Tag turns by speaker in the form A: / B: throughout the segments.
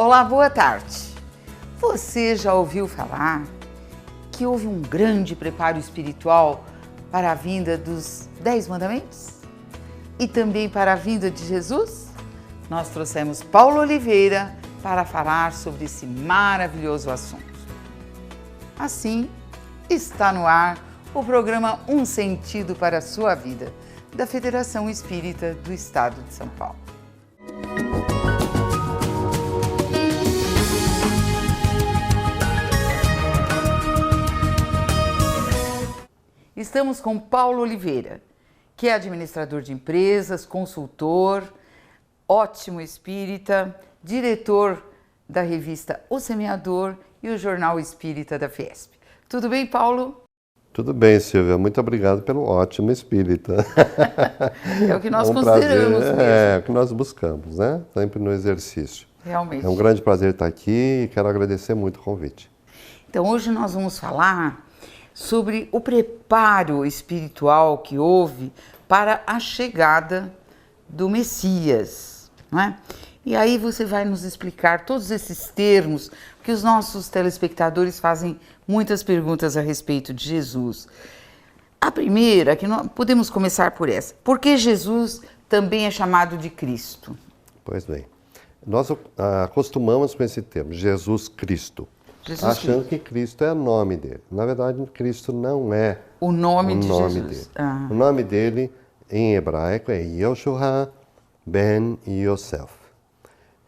A: Olá, boa tarde. Você já ouviu falar que houve um grande preparo espiritual para a vinda dos 10 mandamentos? E também para a vinda de Jesus? Nós trouxemos Paulo Oliveira para falar sobre esse maravilhoso assunto. Assim, está no ar o programa Um Sentido para a Sua Vida, da Federação Espírita do Estado de São Paulo. Estamos com Paulo Oliveira, que é administrador de empresas, consultor, ótimo espírita, diretor da revista O Semeador e o Jornal Espírita da Fiesp. Tudo bem, Paulo?
B: Tudo bem, Silvia. Muito obrigado pelo ótimo espírita.
A: É o que nós consideramos mesmo.
B: É o que nós buscamos, né? Sempre no exercício.
A: Realmente.
B: É um grande prazer estar aqui e quero agradecer muito o convite.
A: Então, hoje nós vamos falar sobre o preparo espiritual que houve para a chegada do Messias, não é? E aí você vai nos explicar todos esses termos, porque os nossos telespectadores fazem muitas perguntas a respeito de Jesus. A primeira, que nós podemos começar por essa: por que Jesus também é chamado de Cristo?
B: Pois bem, nós acostumamos com esse termo, Jesus Cristo. Achando que Cristo é o nome dele. Na verdade, Cristo não é
A: o nome de Jesus.
B: Dele. O nome dele, em hebraico, é Yoshua ben Yosef.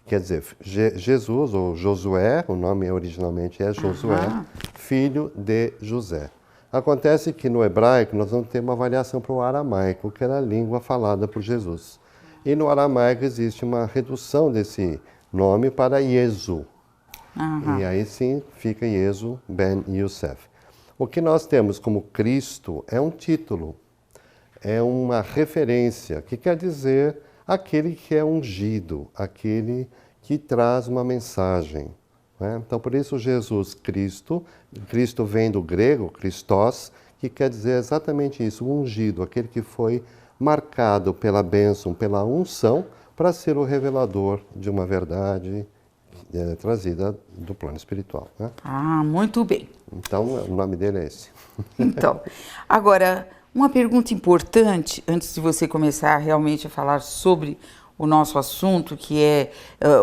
B: Quer dizer, Jesus, ou Josué, o nome originalmente é Josué, filho de José. Acontece que no hebraico nós vamos ter uma variação para o aramaico, que era a língua falada por Jesus. E no aramaico existe uma redução desse nome para Yesu. E aí sim fica Yesu ben Yosef. O que nós temos como Cristo é um título, é uma referência, que quer dizer aquele que é ungido, aquele que traz uma mensagem. Né? Então por isso Jesus Cristo, Cristo vem do grego, Christos, que quer dizer exatamente isso, o ungido, aquele que foi marcado pela bênção, pela unção, para ser o revelador de uma verdade trazida do plano espiritual. Né?
A: Muito bem.
B: Então, o nome dele é esse.
A: Então, agora, uma pergunta importante, antes de você começar realmente a falar sobre o nosso assunto, que é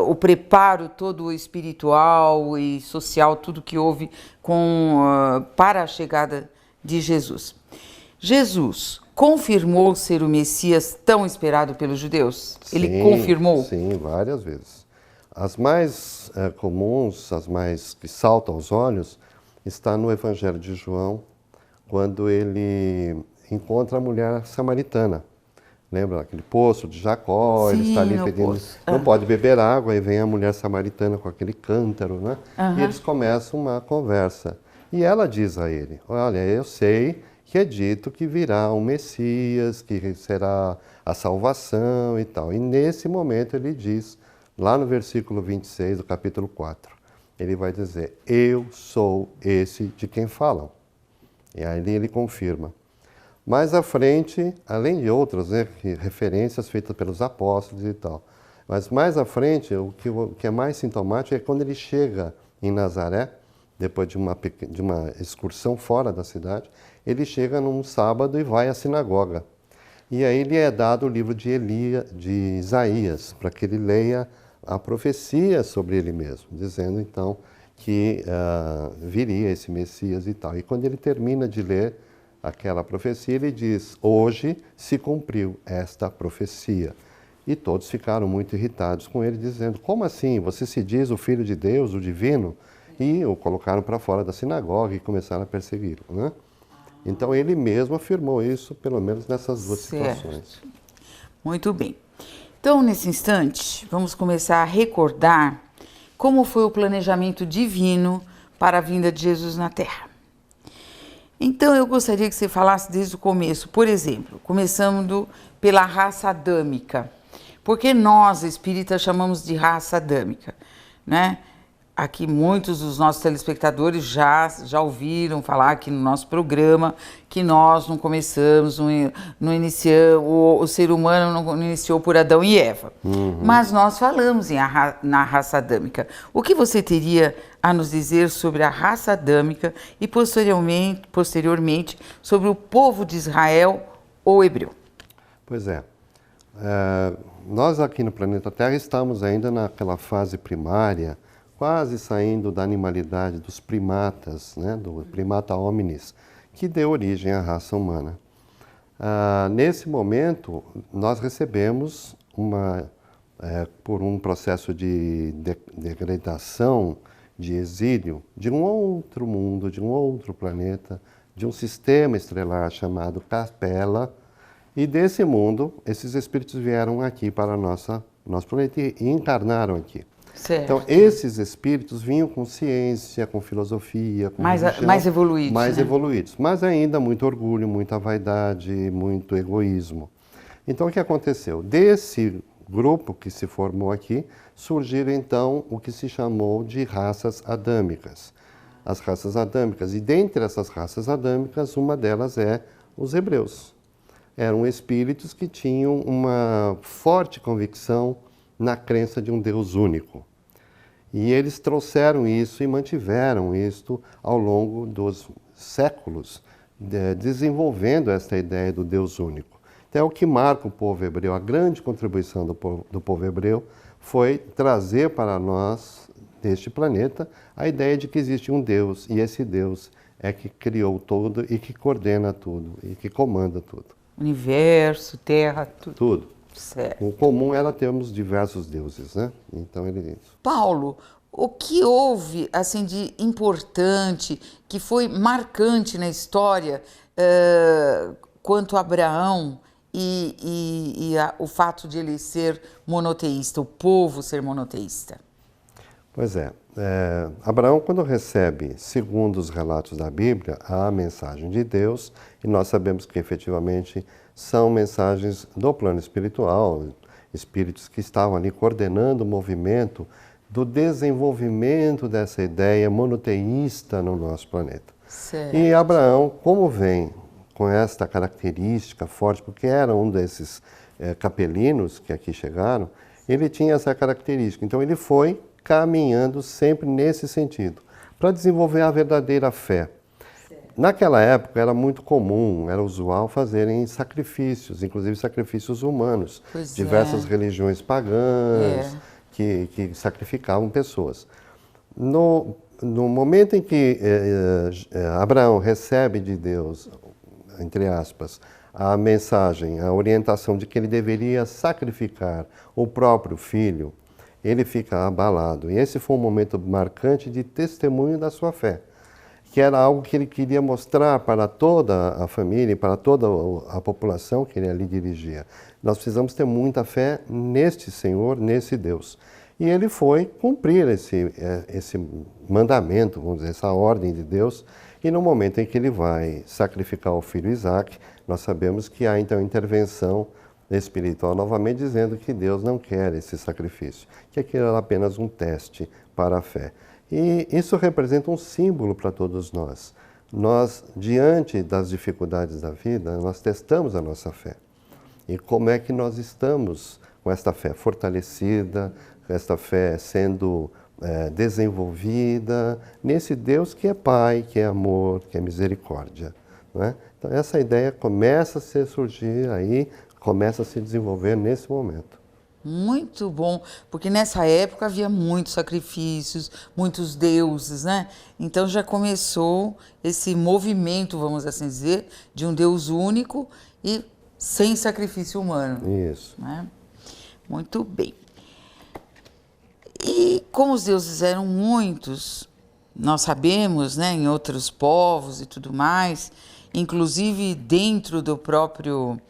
A: o preparo todo espiritual e social, tudo que houve para a chegada de Jesus. Jesus confirmou ser o Messias tão esperado pelos judeus? Ele confirmou?
B: Sim, várias vezes. As mais comuns, as mais que saltam aos olhos, está no Evangelho de João, quando ele encontra a mulher samaritana. Lembra aquele poço de Jacó? Ele está ali pedindo, não pode beber água, e vem a mulher samaritana com aquele cântaro, né? E eles começam uma conversa. E ela diz a ele: olha, eu sei que é dito que virá um Messias, que será a salvação e tal. E nesse momento ele diz, lá no versículo 26 do capítulo 4, ele vai dizer: eu sou esse de quem falam. E aí ele confirma. Mais à frente, além de outras referências feitas pelos apóstolos e tal, mas mais à frente, o que é mais sintomático é quando ele chega em Nazaré, depois de uma excursão fora da cidade, ele chega num sábado e vai à sinagoga. E aí lhe é dado o livro de Isaías, para que ele leia a profecia sobre ele mesmo, dizendo então que viria esse Messias e tal. E quando ele termina de ler aquela profecia, ele diz: hoje se cumpriu esta profecia. E todos ficaram muito irritados com ele, dizendo: como assim? Você se diz o Filho de Deus, o Divino? E o colocaram para fora da sinagoga e começaram a persegui-lo, né? Então ele mesmo afirmou isso, pelo menos nessas duas situações.
A: Muito bem. Então, nesse instante, vamos começar a recordar como foi o planejamento divino para a vinda de Jesus na Terra. Então, eu gostaria que você falasse desde o começo, por exemplo, começando pela raça adâmica. Porque nós, espíritas, chamamos de raça adâmica, né? aqui muitos dos nossos telespectadores já ouviram falar aqui no nosso programa que nós não começamos, não iniciamos, o ser humano não iniciou por Adão e Eva. Mas nós falamos na raça adâmica. O que você teria a nos dizer sobre a raça adâmica e posteriormente sobre o povo de Israel ou hebreu?
B: Pois é. Nós aqui no planeta Terra estamos ainda naquela fase primária, quase saindo da animalidade dos primatas, né, do primata hominis, que deu origem à raça humana. Nesse momento, nós recebemos, por um processo de degradação, de exílio, de um outro mundo, de um outro planeta, de um sistema estelar chamado Capella, e desse mundo, esses espíritos vieram aqui para nosso planeta e encarnaram aqui.
A: Certo.
B: Então, esses espíritos vinham com ciência, com filosofia, com religião,
A: mais evoluídos.
B: Mais
A: né?
B: evoluídos, mas ainda muito orgulho, muita vaidade, muito egoísmo. Então, o que aconteceu? Desse grupo que se formou aqui, surgiram então o que se chamou de raças adâmicas. As raças adâmicas. E dentre essas raças adâmicas, uma delas é os hebreus. Eram espíritos que tinham uma forte convicção na crença de um Deus único. E eles trouxeram isso e mantiveram isto ao longo dos séculos, desenvolvendo essa ideia do Deus único. Então, é o que marca o povo hebreu, a grande contribuição do povo hebreu foi trazer para nós, deste planeta, a ideia de que existe um Deus, e esse Deus é que criou tudo e que coordena tudo, e que comanda tudo.
A: Universo, terra, tudo.
B: Tudo.
A: Certo.
B: O comum era termos diversos deuses, né? Então ele...
A: Paulo, o que houve assim de importante, que foi marcante na história quanto a Abraão o fato de ele ser monoteísta, o povo ser monoteísta?
B: Pois é. Abraão, quando recebe, segundo os relatos da Bíblia, a mensagem de Deus, e nós sabemos que efetivamente são mensagens do plano espiritual, espíritos que estavam ali coordenando o movimento do desenvolvimento dessa ideia monoteísta no nosso planeta.
A: Certo.
B: E Abraão, como vem com esta característica forte, porque era um desses capelinos que aqui chegaram, ele tinha essa característica. Então ele foi caminhando sempre nesse sentido, para desenvolver a verdadeira fé. Naquela época era muito comum, era usual fazerem sacrifícios, inclusive sacrifícios humanos.
A: Pois
B: diversas religiões pagãs que sacrificavam pessoas. No momento em que Abraão recebe de Deus, entre aspas, a mensagem, a orientação de que ele deveria sacrificar o próprio filho, ele fica abalado. E esse foi um momento marcante de testemunho da sua fé, que era algo que ele queria mostrar para toda a família, para toda a população que ele ali dirigia. Nós precisamos ter muita fé neste Senhor, nesse Deus. E ele foi cumprir esse mandamento, vamos dizer, essa ordem de Deus. E no momento em que ele vai sacrificar o filho Isaac, nós sabemos que há então intervenção espiritual novamente dizendo que Deus não quer esse sacrifício, que aquilo era apenas um teste para a fé. E isso representa um símbolo para todos nós. Nós, diante das dificuldades da vida, nós testamos a nossa fé. E como é que nós estamos com esta fé fortalecida, com esta fé sendo desenvolvida nesse Deus que é Pai, que é amor, que é misericórdia, não é? Então essa ideia começa a surgir aí, começa a se desenvolver nesse momento.
A: Muito bom, porque nessa época havia muitos sacrifícios, muitos deuses, né? Então já começou esse movimento, vamos assim dizer, de um Deus único e sem sacrifício humano.
B: Isso.
A: Né? Muito bem. E como os deuses eram muitos, nós sabemos, né, em outros povos e tudo mais, inclusive dentro do próprio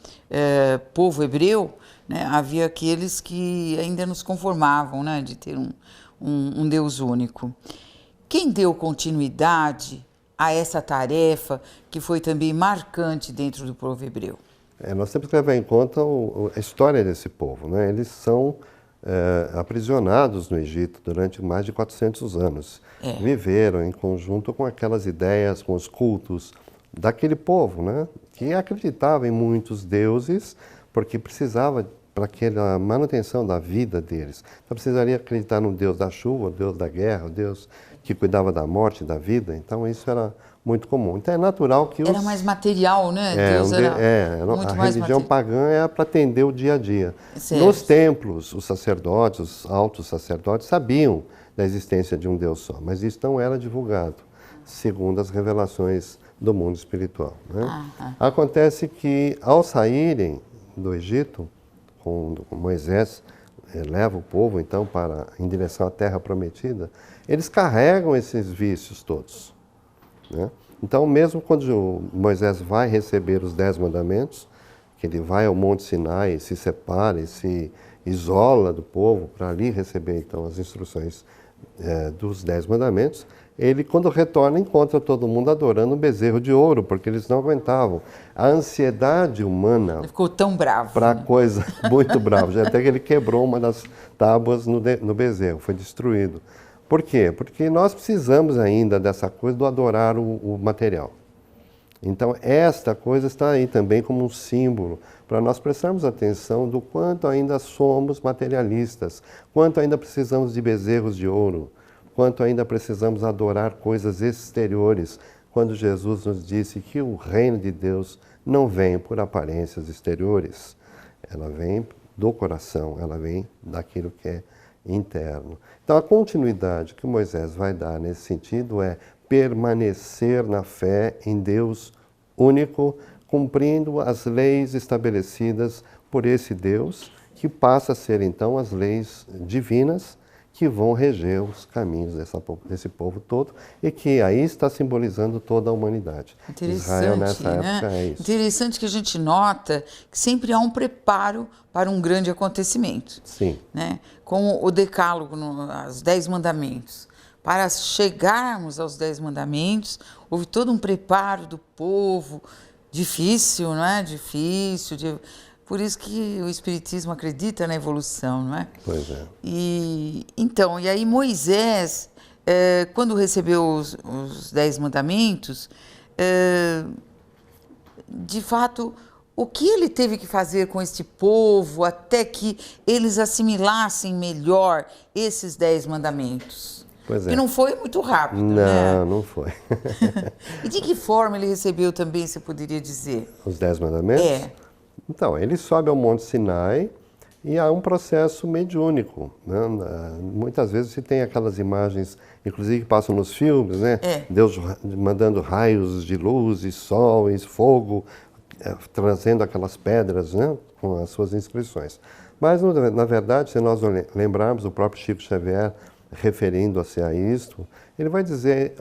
A: povo hebreu, né, havia aqueles que ainda nos conformavam, né, de ter um Deus único. Quem deu continuidade a essa tarefa que foi também marcante dentro do povo hebreu?
B: Nós temos que levar em conta a história desse povo, né? Eles são aprisionados no Egito durante mais de 400 anos. Viveram em conjunto com aquelas ideias, com os cultos daquele povo, né? Que acreditava em muitos deuses, porque precisava para aquela manutenção da vida deles. Então precisaria acreditar no Deus da chuva, o Deus da guerra, o Deus que cuidava da morte, da vida. Então isso era muito comum. Então é natural que
A: Era mais material, né? Deus muito
B: a
A: mais
B: religião pagã é para atender o dia a dia.
A: Certo.
B: Nos templos, os sacerdotes, os altos sacerdotes sabiam da existência de um Deus só, mas isso não era divulgado, segundo as revelações do mundo espiritual, né? Acontece que, ao saírem do Egito, com Moisés leva o povo então em direção à terra prometida, eles carregam esses vícios todos, né? Então, mesmo quando Moisés vai receber os 10 mandamentos, que ele vai ao Monte Sinai, se separa e se isola do povo para ali receber então as instruções dos 10 mandamentos, ele, quando retorna, encontra todo mundo adorando um bezerro de ouro, porque eles não aguentavam. A ansiedade humana...
A: Ele ficou tão bravo.
B: Para coisa, muito bravo. Já até que ele quebrou uma das tábuas no bezerro, foi destruído. Por quê? Porque nós precisamos ainda dessa coisa do adorar o material. Então, esta coisa está aí também como um símbolo para nós prestarmos atenção do quanto ainda somos materialistas, quanto ainda precisamos de bezerros de ouro, quanto ainda precisamos adorar coisas exteriores, quando Jesus nos disse que o reino de Deus não vem por aparências exteriores, ela vem do coração, ela vem daquilo que é interno. Então, a continuidade que Moisés vai dar nesse sentido é permanecer na fé em Deus único, cumprindo as leis estabelecidas por esse Deus, que passa a ser então as leis divinas que vão reger os caminhos desse povo todo e que aí está simbolizando toda a humanidade. Israel nessa época é isso.
A: Interessante que a gente nota que sempre há um preparo para um grande acontecimento.
B: Sim.
A: Né? Como o decálogo, os 10 mandamentos. Para chegarmos aos 10 mandamentos, houve todo um preparo do povo, difícil, não é? Difícil. Por isso que o Espiritismo acredita na evolução, não é?
B: Pois é.
A: E aí Moisés, quando recebeu os 10 mandamentos, de fato, o que ele teve que fazer com este povo até que eles assimilassem melhor esses 10 mandamentos?
B: Pois é.
A: E não foi muito rápido, né?
B: Não, não foi.
A: E de que forma ele recebeu também, você poderia dizer?
B: Os 10 mandamentos? Então, ele sobe ao Monte Sinai e há um processo mediúnico, né? Muitas vezes se tem aquelas imagens, inclusive que passam nos filmes, né? Deus mandando raios de luz, e sol, e fogo, trazendo aquelas pedras, né? Com as suas inscrições. Mas, na verdade, se nós lembrarmos o próprio Chico Xavier referindo-se a isto, ele vai dizer,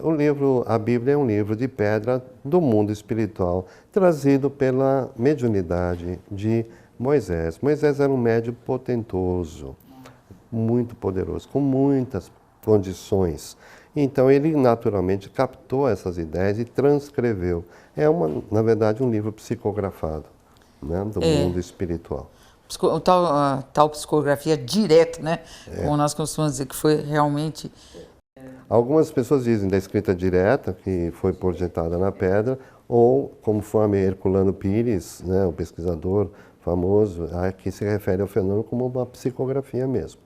B: a Bíblia é um livro de pedra do mundo espiritual, trazido pela mediunidade de Moisés. Moisés era um médium potentoso, muito poderoso, com muitas condições. Então ele naturalmente captou essas ideias e transcreveu. Na verdade, um livro psicografado, né, do mundo espiritual.
A: Tal psicografia direta, né? Como nós costumamos dizer, que foi realmente...
B: Algumas pessoas dizem da escrita direta, que foi projetada na pedra, ou conforme Herculano Pires, né, o pesquisador famoso, que se refere ao fenômeno como uma psicografia mesmo.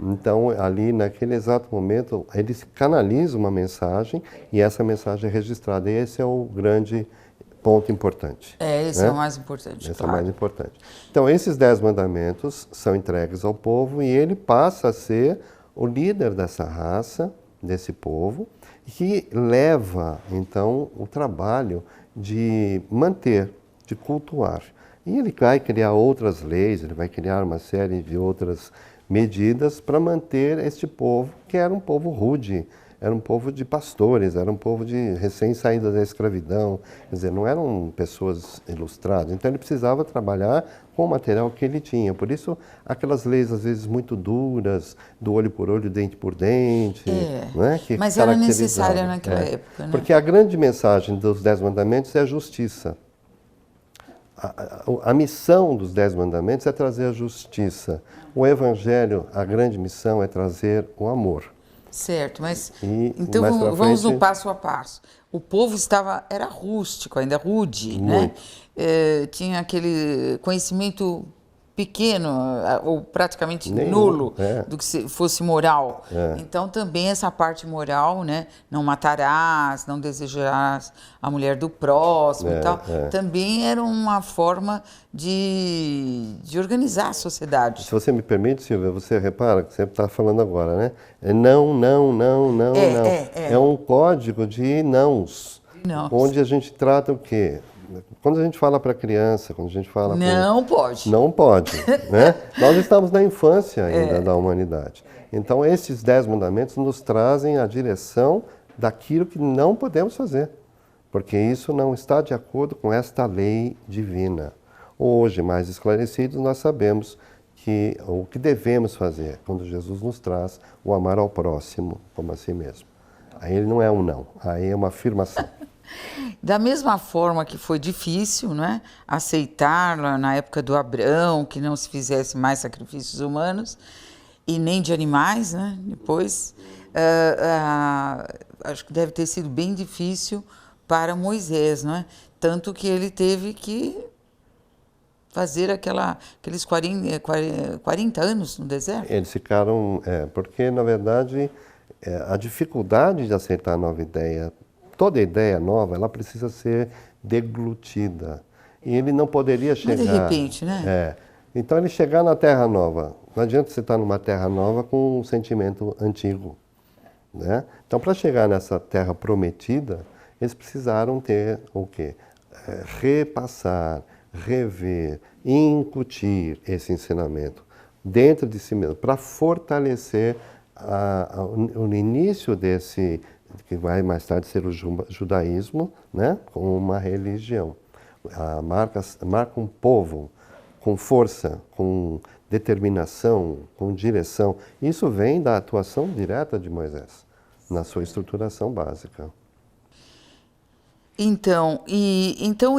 B: Então, ali, naquele exato momento, ele canaliza uma mensagem e essa mensagem é registrada. E esse é o grande ponto importante.
A: Esse
B: né?
A: é o mais importante,
B: Esse
A: claro.
B: é o mais importante. Então, esses 10 mandamentos são entregues ao povo e ele passa a ser o líder dessa raça, desse povo, que leva, então, o trabalho de manter, de cultuar. E ele vai criar outras leis, ele vai criar uma série de outras medidas para manter este povo, que era um povo rude, era um povo de pastores, era um povo de recém-saída da escravidão, quer dizer, não eram pessoas ilustradas. Então ele precisava trabalhar com o material que ele tinha. Por isso, aquelas leis às vezes muito duras, do olho por olho, dente por dente, né? Que
A: mas era necessária naquela época, né?
B: Porque a grande mensagem dos 10 mandamentos é a justiça. A missão dos 10 mandamentos é trazer a justiça. O Evangelho, a grande missão é trazer o amor.
A: Certo, mas
B: E
A: então
B: mais pra
A: vamos
B: frente-
A: no passo a passo. O povo era rústico, ainda rude, né?
B: Muito.
A: Tinha aquele conhecimento pequeno ou praticamente
B: Nenhum,
A: nulo
B: é.
A: do que fosse moral. Então também essa parte moral, né? Não matarás, não desejarás a mulher do próximo e tal, também era uma forma de organizar a sociedade.
B: Se você me permite, Silvia, você repara que você está falando agora, né? É não, não, não, não, não. É um código de nãos.
A: Não.
B: Onde a gente trata o quê? Quando a gente fala para criança, quando a gente fala...
A: Não pode.
B: Não pode, né? Nós estamos na infância ainda da humanidade. Então, esses 10 mandamentos nos trazem a direção daquilo que não podemos fazer, porque isso não está de acordo com esta lei divina. Hoje, mais esclarecidos, nós sabemos que o que devemos fazer quando Jesus nos traz o amar ao próximo como a si mesmo. Aí ele não é um não, aí é uma afirmação.
A: Da mesma forma que foi difícil, né, aceitar na época do Abrão que não se fizesse mais sacrifícios humanos e nem de animais, né, depois, acho que deve ter sido bem difícil para Moisés, não é? Tanto que ele teve que fazer aqueles 40 anos no deserto.
B: Eles ficaram... porque, na verdade, a dificuldade de aceitar a nova ideia, toda ideia nova, ela precisa ser deglutida. E ele não poderia chegar...
A: Mas de repente, né?
B: Então, ele chegar na Terra Nova. Não adianta você estar numa Terra Nova com um sentimento antigo, né? Então, para chegar nessa Terra Prometida, eles precisaram ter o quê? Repassar, rever, incutir esse ensinamento dentro de si mesmo, para fortalecer o início desse, que vai mais tarde ser o judaísmo, né, como uma religião. Marca um povo com força, com determinação, com direção. Isso vem da atuação direta de Moisés, na sua estruturação básica.
A: Então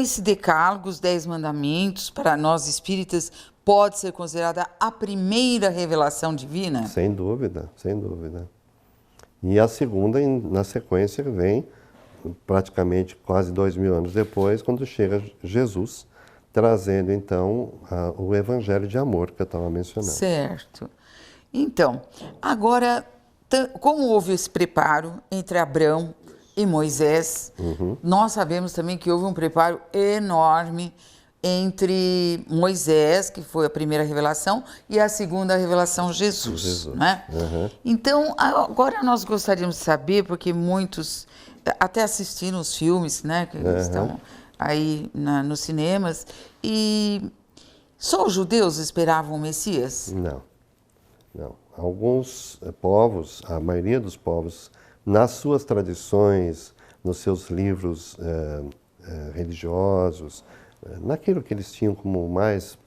A: esse decálogo, os 10 mandamentos, para nós espíritas, pode ser considerada a primeira revelação divina?
B: Sem dúvida, sem dúvida. E a segunda, na sequência, vem praticamente quase 2000 anos depois, quando chega Jesus, trazendo então o evangelho de amor que eu estava mencionando.
A: Certo. Então, agora, como houve esse preparo entre Abrão e Moisés, nós sabemos também que houve um preparo enorme entre Moisés, que foi a primeira revelação, e a segunda revelação, Jesus. Né? Então, agora nós gostaríamos de saber, porque muitos até assistiram os filmes, né, que estão aí nos cinemas, e só os judeus esperavam o Messias?
B: Não, não. Alguns povos, a maioria dos povos, nas suas tradições, nos seus livros religiosos, naquilo que eles tinham como mais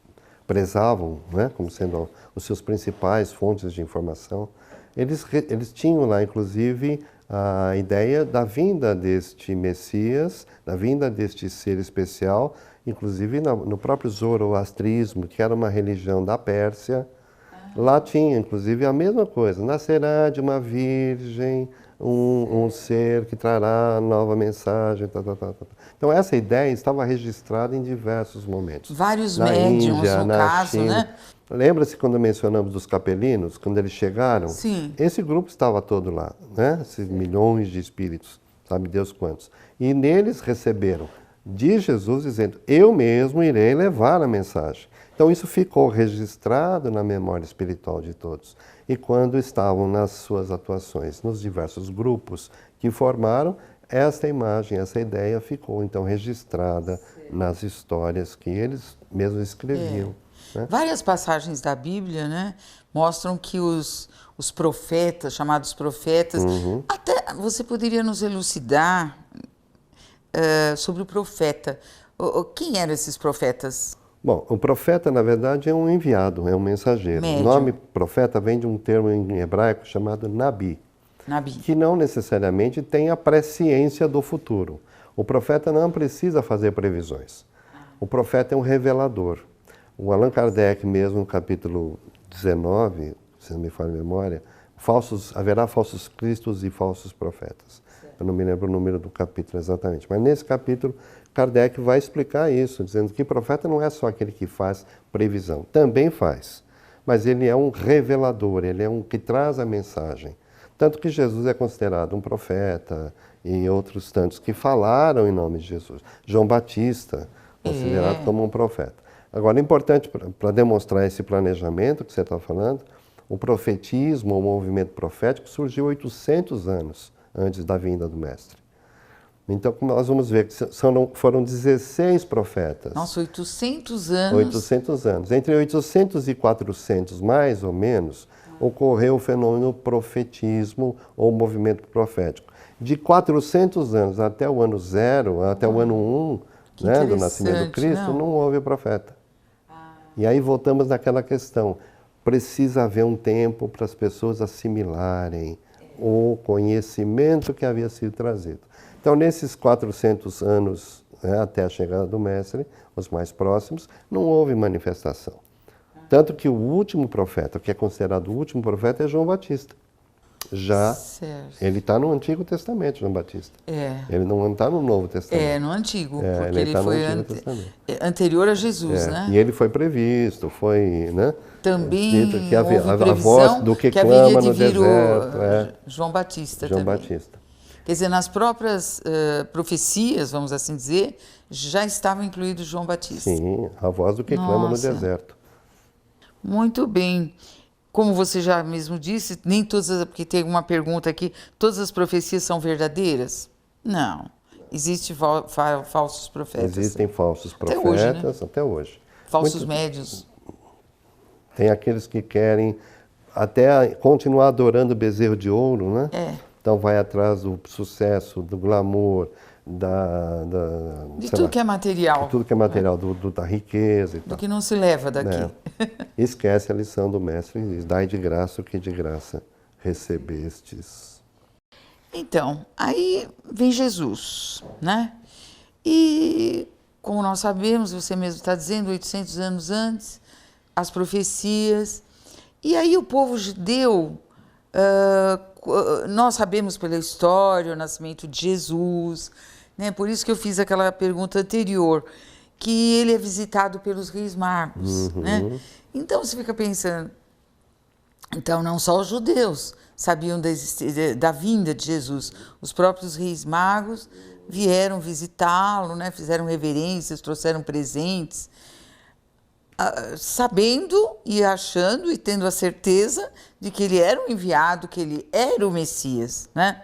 B: prezavam, né, como sendo os seus principais fontes de informação, eles tinham lá, inclusive, a ideia da vinda deste Messias, da vinda deste ser especial, inclusive no próprio zoroastrismo, que era uma religião da Pérsia. Lá tinha, inclusive, a mesma coisa. Nascerá de uma virgem um ser que trará nova mensagem. Então, essa ideia estava registrada em diversos momentos.
A: Vários
B: na
A: médiums,
B: Índia,
A: no
B: na
A: caso,
B: China.
A: né?
B: Lembra-se quando mencionamos dos capelinos, quando eles chegaram?
A: Sim.
B: Esse grupo estava todo lá, né? Esses milhões de espíritos, sabe Deus quantos. E neles receberam de Jesus dizendo, eu mesmo irei levar a mensagem. Então isso ficou registrado na memória espiritual de todos. E quando estavam nas suas atuações, nos diversos grupos que formaram, esta imagem, essa ideia ficou então registrada nas histórias que eles mesmos escreviam. Né?
A: Várias passagens da Bíblia, né, mostram que os profetas, chamados profetas, até você poderia nos elucidar sobre o profeta. Quem eram esses profetas?
B: Bom, o profeta, na verdade, é um enviado, é um mensageiro.
A: Médium.
B: O nome profeta vem de um termo em hebraico chamado nabi, que não necessariamente tem a presciência do futuro. O profeta não precisa fazer previsões. O profeta é um revelador. O Allan Kardec mesmo, no capítulo 19, se não me falha a memória, haverá falsos cristos e falsos profetas. Eu não me lembro o número do capítulo exatamente, mas nesse capítulo Kardec vai explicar isso, dizendo que profeta não é só aquele que faz previsão, também faz, mas ele é um revelador, ele é um que traz a mensagem. Tanto que Jesus é considerado um profeta e outros tantos que falaram em nome de Jesus. João Batista, considerado como um profeta. Agora, é importante para demonstrar esse planejamento que você está falando, o profetismo, o movimento profético, surgiu 800 anos antes da vinda do Mestre. Então, como nós vamos ver que foram 16 profetas.
A: Nossa, 800 anos.
B: 800 anos. Entre 800 e 400, mais ou menos, ocorreu o fenômeno profetismo ou movimento profético. De 400 anos até o ano 0, até o ano 1, né, do nascimento do Cristo, não houve profeta. E aí voltamos naquela questão. Precisa haver um tempo para as pessoas assimilarem o conhecimento que havia sido trazido. Então, nesses 400 anos, né, até a chegada do Mestre, os mais próximos, não houve manifestação. Tanto que o último profeta, que é considerado o último profeta, é João Batista. Ele está no Antigo Testamento, João Batista. Ele não está no Novo Testamento.
A: No Antigo, porque ele foi anterior a Jesus, né?
B: E ele foi previsto, foi, né?
A: Também
B: dito que havia
A: houve
B: a voz do que clama no deserto.
A: João Batista
B: João
A: também.
B: Batista.
A: Quer dizer, nas próprias profecias, vamos assim dizer, já estava incluído João Batista.
B: Sim, a voz do que clama no deserto.
A: Muito bem. Como você já mesmo disse, nem todas, porque tem uma pergunta aqui, todas as profecias são verdadeiras? Não. Existem falsos profetas.
B: Existem falsos profetas
A: até hoje, né?
B: Até hoje.
A: Falsos médios.
B: Tem aqueles que querem até continuar adorando o bezerro de ouro, né? Então vai atrás do sucesso, do glamour,
A: de tudo que é material.
B: De tudo que é material, da riqueza e tal.
A: Do que não se leva daqui.
B: Esquece a lição do Mestre e diz, dai de graça o que de graça recebestes.
A: Então, aí vem Jesus, né? E, como nós sabemos, você mesmo está dizendo, 800 anos antes, as profecias. E aí o povo judeu, nós sabemos pela história o nascimento de Jesus, né? Por isso que eu fiz aquela pergunta anterior, que ele é visitado pelos reis magos, né? Então você fica pensando, então não só os judeus sabiam da vinda de Jesus, os próprios reis magos vieram visitá-lo, né? Fizeram reverências, trouxeram presentes, sabendo e achando e tendo a certeza de que ele era o enviado, que ele era o Messias, né?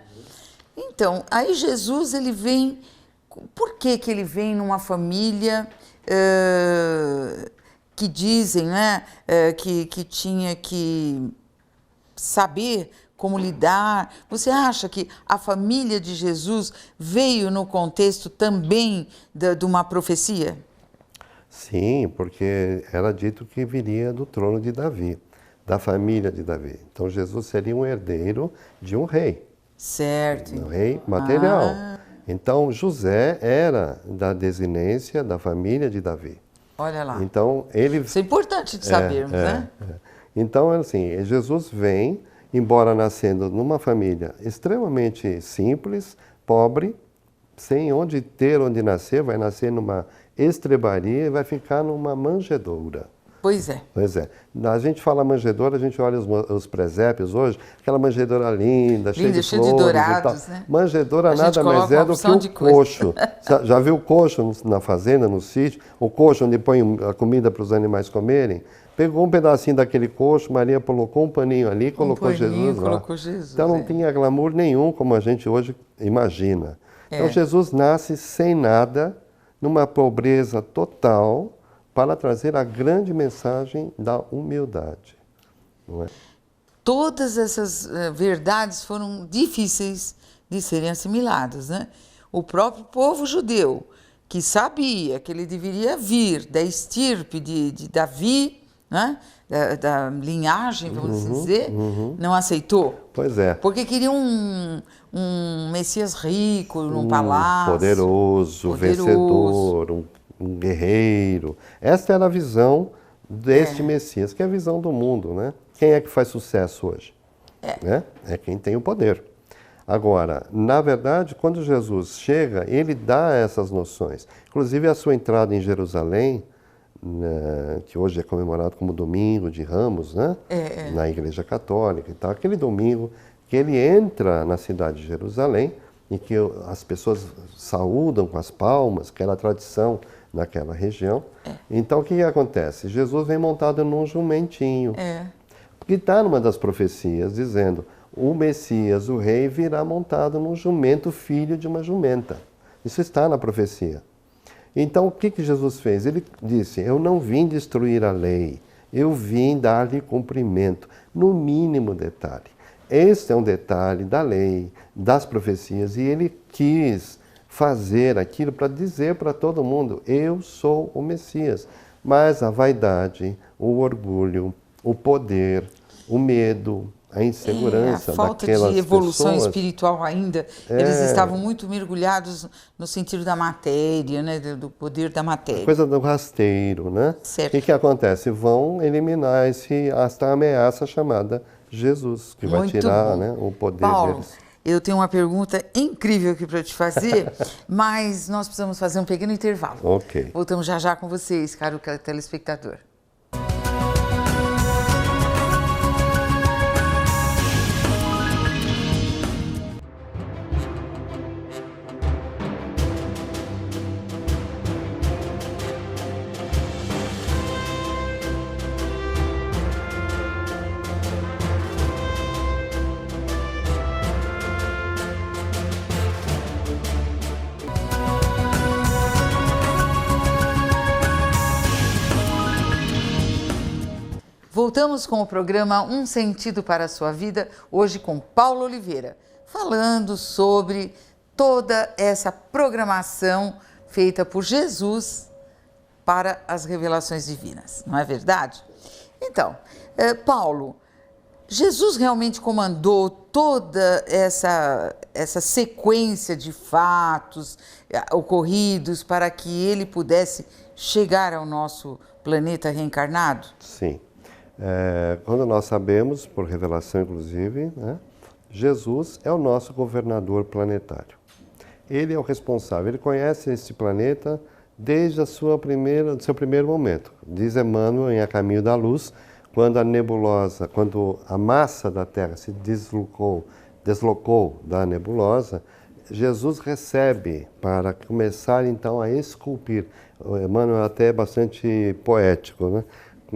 A: Então, aí Jesus, ele vem, por que ele vem numa família que dizem, né, que tinha que saber como lidar? Você acha que a família de Jesus veio no contexto também de uma profecia?
B: Sim, porque era dito que viria do trono de Davi, da família de Davi. Então Jesus seria um herdeiro de um rei.
A: Certo.
B: Um rei material. Então José era da descendência da família de Davi.
A: Olha lá.
B: Então ele...
A: Isso é importante de sabermos, né?
B: Então, assim, Jesus vem, embora nascendo numa família extremamente simples, pobre, sem onde nascer, vai nascer numa estrebaria e vai ficar numa manjedoura.
A: Pois é.
B: Pois é. A gente fala manjedoura, a gente olha os presépios hoje, aquela manjedoura linda, cheia de flores
A: de dourados,
B: e tal.
A: né?
B: Manjedoura nada mais é do que o coxo. Já viu o coxo na fazenda, no sítio? O coxo onde põe a comida para os animais comerem? Pegou um pedacinho daquele coxo, Maria colocou um paninho ali e colocou Jesus lá. Então não tinha glamour nenhum como a gente hoje imagina. Então Jesus nasce sem nada, numa pobreza total, para trazer a grande mensagem da humildade. Não é?
A: Todas essas verdades foram difíceis de serem assimiladas, né? O próprio povo judeu, que sabia que ele deveria vir da estirpe de Davi, né? da linhagem, vamos dizer, não aceitou.
B: Pois é.
A: Porque queria um Messias rico, num palácio.
B: Poderoso, vencedor, um guerreiro. Esta era a visão deste Messias, que é a visão do mundo, né? Quem é que faz sucesso hoje? É quem tem o poder. Agora, na verdade, quando Jesus chega, ele dá essas noções. Inclusive, a sua entrada em Jerusalém, né, que hoje é comemorado como Domingo de Ramos, né? Na Igreja Católica e tal. Aquele domingo que ele entra na cidade de Jerusalém e que as pessoas saúdam com as palmas, que era a tradição naquela região. Então, o que acontece? Jesus vem montado num jumentinho. Porque está numa das profecias dizendo: o Messias, o rei, virá montado num jumento, filho de uma jumenta. Isso está na profecia. Então, o que Jesus fez? Ele disse: eu não vim destruir a lei, eu vim dar-lhe cumprimento, no mínimo detalhe. Este é um detalhe da lei, das profecias, e ele quis fazer aquilo para dizer para todo mundo: eu sou o Messias. Mas a vaidade, o orgulho, o poder, o medo, a insegurança
A: a falta
B: daquelas
A: de evolução
B: pessoas,
A: espiritual ainda. Eles estavam muito mergulhados no sentido da matéria, né? Do poder da matéria.
B: Coisa do rasteiro, né?
A: Certo.
B: O que acontece? Vão eliminar esta ameaça chamada Jesus, que vai
A: Muito
B: tirar,
A: bom.
B: né, o poder
A: Paulo,
B: deles.
A: eu tenho uma pergunta incrível aqui para te fazer, mas nós precisamos fazer um pequeno intervalo.
B: Ok.
A: Voltamos já já com vocês, caro telespectador. Voltamos com o programa Um Sentido para a Sua Vida, hoje com Paulo Oliveira, falando sobre toda essa programação feita por Jesus para as revelações divinas, não é verdade? Então, Paulo, Jesus realmente comandou toda essa sequência de fatos ocorridos para que ele pudesse chegar ao nosso planeta reencarnado?
B: Sim. Quando nós sabemos, por revelação inclusive, né, Jesus é o nosso governador planetário. Ele é o responsável, ele conhece esse planeta desde do seu primeiro momento. Diz Emmanuel em A Caminho da Luz, quando a nebulosa, quando a massa da Terra se deslocou da nebulosa, Jesus recebe para começar então a esculpir. O Emmanuel até é bastante poético, né?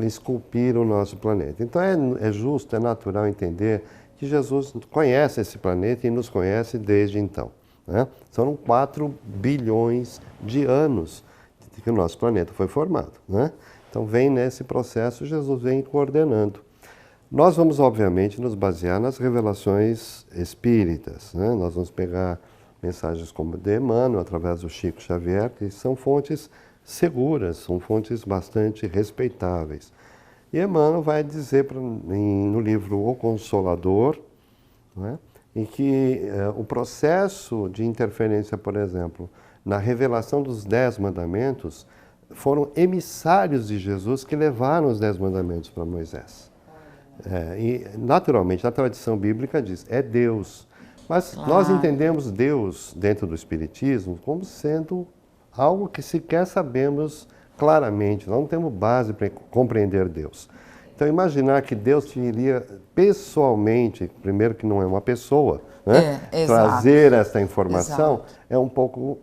B: Esculpir o nosso planeta. Então é justo, é natural entender que Jesus conhece esse planeta e nos conhece desde então, né? São 4 bilhões de anos que o nosso planeta foi formado, né? Então vem nesse processo, Jesus vem coordenando. Nós vamos, obviamente, nos basear nas revelações espíritas, né? Nós vamos pegar mensagens como de Emmanuel, através do Chico Xavier, que são fontes seguras, são fontes bastante respeitáveis. E Emmanuel vai dizer no livro O Consolador, né, em que o processo de interferência, por exemplo, na revelação dos 10 mandamentos, foram emissários de Jesus que levaram os 10 mandamentos para Moisés. E, naturalmente, a tradição bíblica diz, é Deus. Mas nós entendemos Deus, dentro do Espiritismo, como sendo algo que sequer sabemos claramente, não temos base para compreender Deus. Então, imaginar que Deus iria pessoalmente, primeiro que não é uma pessoa, né? Trazer essa informação é um pouco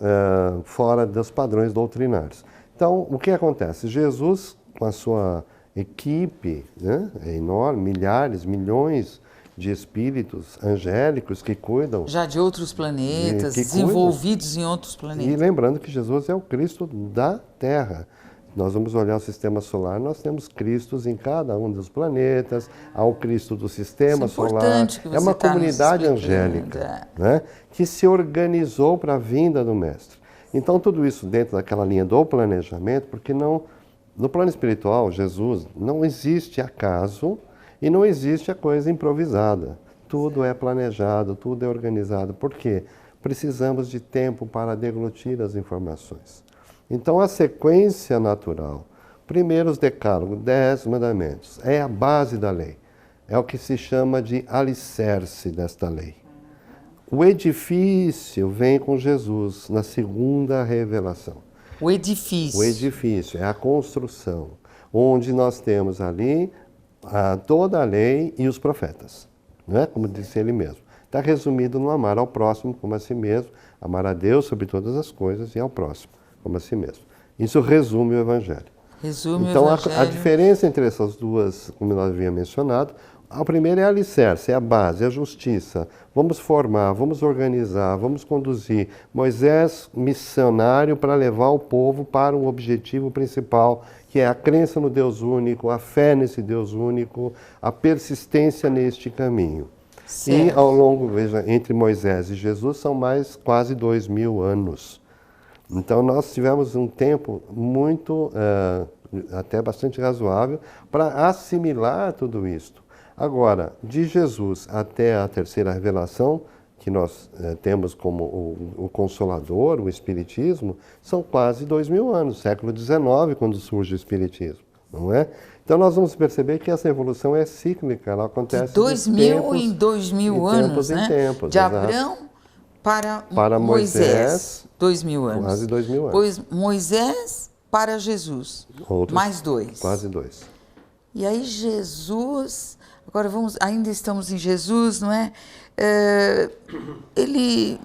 B: fora dos padrões doutrinários. Então, o que acontece? Jesus, com a sua equipe, né, enorme, milhares, milhões de espíritos angélicos que cuidam...
A: Já de outros planetas, desenvolvidos em outros planetas.
B: E lembrando que Jesus é o Cristo da Terra. Nós vamos olhar o sistema solar, nós temos Cristos em cada um dos planetas, há o Cristo do sistema solar. É uma comunidade angélica, né, que se organizou para a vinda do Mestre. Então, tudo isso dentro daquela linha do planejamento, porque no plano espiritual, Jesus, não existe acaso e não existe a coisa improvisada. Tudo é planejado, tudo é organizado. Por quê? Precisamos de tempo para deglutir as informações. Então, a sequência natural, primeiro os decálogos, 10 mandamentos, é a base da lei. É o que se chama de alicerce desta lei. O edifício vem com Jesus na segunda revelação.
A: O edifício.
B: O edifício é a construção, onde nós temos ali toda a lei e os profetas, não é? Como disse ele mesmo. Está resumido no amar ao próximo como a si mesmo, amar a Deus sobre todas as coisas e ao próximo como a si mesmo. Isso resume o Evangelho.
A: Resume
B: então,
A: o Evangelho.
B: A diferença entre essas duas, como nós havíamos mencionado, a primeira é a alicerce, é a base, é a justiça. Vamos formar, vamos organizar, vamos conduzir. Moisés, missionário para levar o povo para um objetivo principal, que é a crença no Deus único, a fé nesse Deus único, a persistência neste caminho. Certo. E ao longo, veja, entre Moisés e Jesus são mais quase 2000 anos. Então nós tivemos um tempo muito, até bastante razoável, para assimilar tudo isto. Agora, de Jesus até a terceira revelação, que nós temos como o Consolador, o Espiritismo, são quase 2000 anos, século XIX, quando surge o Espiritismo, não é? Então nós vamos perceber que essa evolução é cíclica, ela acontece
A: de 2000 em 2000 anos, né? De Abraão para Moisés, 2000 anos.
B: Quase 2000 anos.
A: Pois Moisés para Jesus, mais 2.
B: Quase 2.
A: E aí Jesus, agora ainda estamos em Jesus, não é? Ele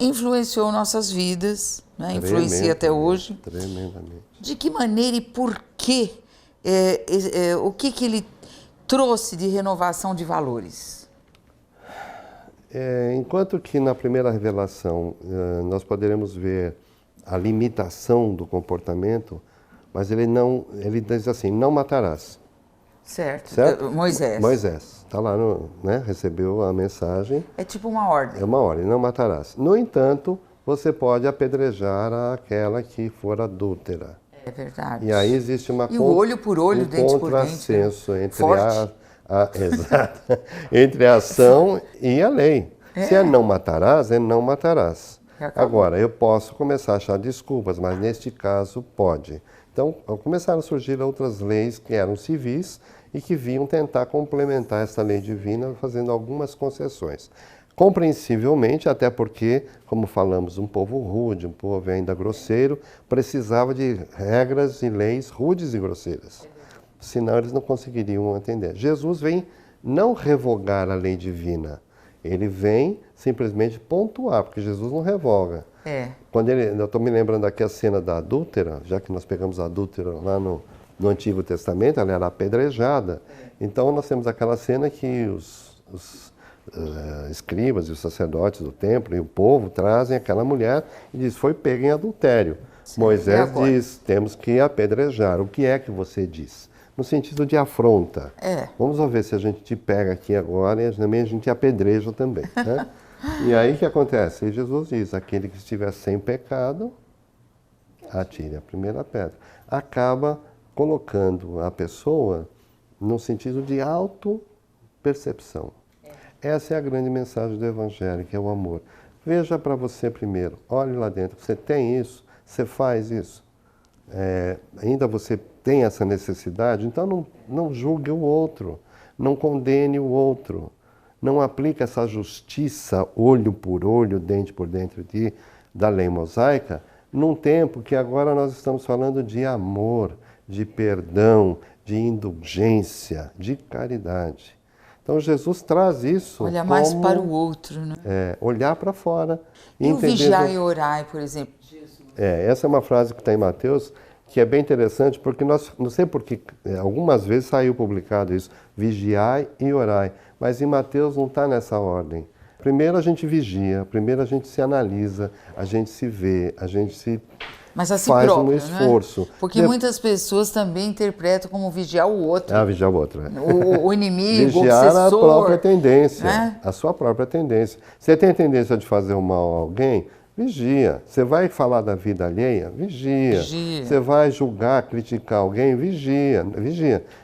A: influenciou nossas vidas, né? Influencia até hoje.
B: Tremendamente.
A: De que maneira e por quê? O que ele trouxe de renovação de valores?
B: Enquanto que na primeira revelação nós poderemos ver a limitação do comportamento, mas ele diz assim, não matarás.
A: Certo? Moisés.
B: Moisés, está lá, né? Recebeu a mensagem.
A: É tipo uma ordem.
B: É uma ordem, não matarás. No entanto, você pode apedrejar aquela que for adúltera.
A: É verdade.
B: E aí existe
A: E o olho por olho, dente por dente.
B: Contrassenso entre exato, entre a ação e a lei. Se é não matarás, é não matarás. Agora, eu posso começar a achar desculpas, mas neste caso pode. Então, começaram a surgir outras leis que eram civis e que vinham tentar complementar essa lei divina, fazendo algumas concessões. Compreensivelmente, até porque, como falamos, um povo rude, um povo ainda grosseiro, precisava de regras e leis rudes e grosseiras. Senão eles não conseguiriam atender. Jesus vem não revogar a lei divina, ele vem simplesmente pontuar, porque Jesus não revoga. Quando eu estou me lembrando aqui a cena da adúltera, já que nós pegamos a adúltera lá no Antigo Testamento, ela era apedrejada. Então nós temos aquela cena que os escribas e os sacerdotes do templo e o povo trazem aquela mulher e diz, foi pega em adultério. Sim, Moisés diz, temos que apedrejar. O que é que você diz? No sentido de afronta. Vamos ver se a gente te pega aqui agora e também a gente apedreja também. Né? E aí o que acontece? E Jesus diz, aquele que estiver sem pecado, atire a primeira pedra. Acaba colocando a pessoa no sentido de autopercepção. Essa é a grande mensagem do Evangelho, que é o amor. Veja para você primeiro, olhe lá dentro, você tem isso, você faz isso, ainda você tem essa necessidade, então não julgue o outro, não condene o outro, não aplique essa justiça olho por olho, dente por dente da lei mosaica, num tempo que agora nós estamos falando de amor, de perdão, de indulgência, de caridade. Então Jesus traz isso.
A: Olhar mais para o outro, né?
B: Olhar para fora.
A: E o vigiar e orar, por exemplo?
B: Essa é uma frase que está em Mateus, que é bem interessante, porque não sei porque, algumas vezes saiu publicado isso, vigiai e orai, mas em Mateus não está nessa ordem. Primeiro a gente vigia, primeiro a gente se analisa, a gente se vê, a gente se
A: mas a si
B: faz
A: próprio,
B: um esforço.
A: Né? Porque muitas pessoas também interpretam como vigiar o outro.
B: Vigiar o outro.
A: O inimigo,
B: vigiar
A: o obsessor.
B: A própria tendência,
A: né?
B: A sua própria tendência. Você tem a tendência de fazer o mal a alguém? Vigia. Você vai falar da vida alheia? Vigia. Você vai julgar, criticar alguém? Vigia.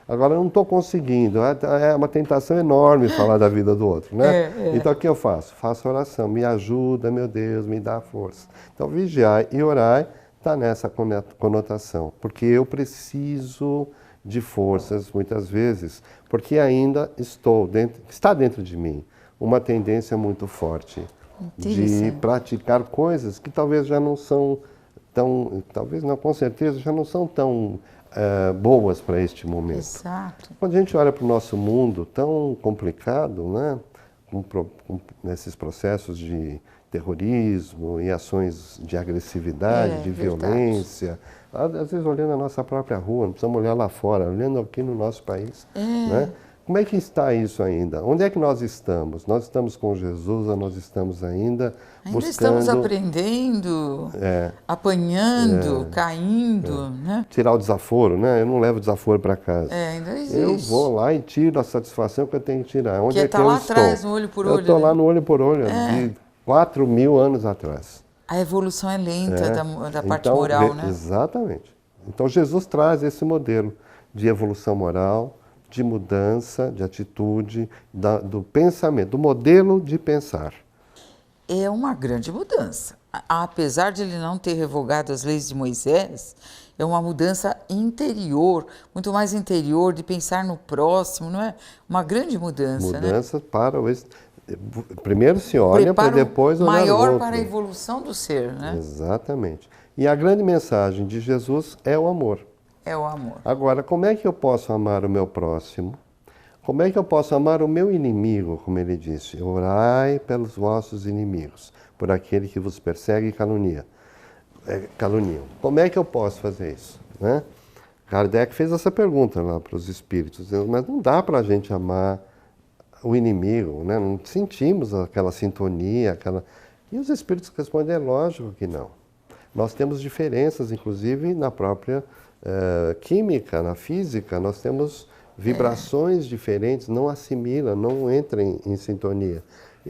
B: Agora, eu não estou conseguindo. É uma tentação enorme falar da vida do outro, né? Então, o que eu faço? Faço oração. Me ajuda, meu Deus, me dá força. Então, vigiai e orai está nessa conotação, porque eu preciso de forças, muitas vezes, porque ainda está dentro de mim uma tendência muito forte de praticar coisas que talvez já não são tão, talvez não, com certeza, já não são tão boas para este momento.
A: Exato.
B: Quando a gente olha para o nosso mundo tão complicado, né, nesses processos de terrorismo e ações de agressividade, de violência, às vezes olhando a nossa própria rua, não precisamos olhar lá fora, olhando aqui no nosso país, né? Como é que está isso ainda? Onde é que nós estamos? Nós estamos com Jesus ou nós estamos ainda buscando...
A: estamos aprendendo, apanhando, caindo, né?
B: Tirar o desaforo, né? Eu não levo desaforo para casa.
A: Ainda existe.
B: Eu vou lá e tiro a satisfação que eu tenho que tirar. Onde
A: que
B: é
A: está
B: que eu
A: lá
B: estou?
A: atrás, no olho por olho.
B: Eu estou lá no olho por olho, de 4.000 anos atrás.
A: A evolução é lenta da parte moral, né?
B: Exatamente. Então Jesus traz esse modelo de evolução moral, de mudança, de atitude, do pensamento, do modelo de pensar.
A: É uma grande mudança. Apesar de ele não ter revogado as leis de Moisés, é uma mudança interior, muito mais interior, de pensar no próximo, não é? Uma grande mudança,
B: Mudança, né? Para o... Primeiro se olha para depois olhar o outro.
A: Maior para a evolução do ser, né?
B: Exatamente. E a grande mensagem de Jesus é o amor.
A: É o amor.
B: Agora, como é que eu posso amar o meu próximo? Como é que eu posso amar o meu inimigo, como ele disse? Orai pelos vossos inimigos, por aquele que vos persegue e caluniam. Como é que eu posso fazer isso? Né? Kardec fez essa pergunta lá para os espíritos, mas não dá para a gente amar o inimigo, né? Não sentimos aquela sintonia, E os espíritos respondem, é lógico que não. Nós temos diferenças, inclusive, na própria química, na física, nós temos vibrações diferentes, não assimila, não entra em sintonia.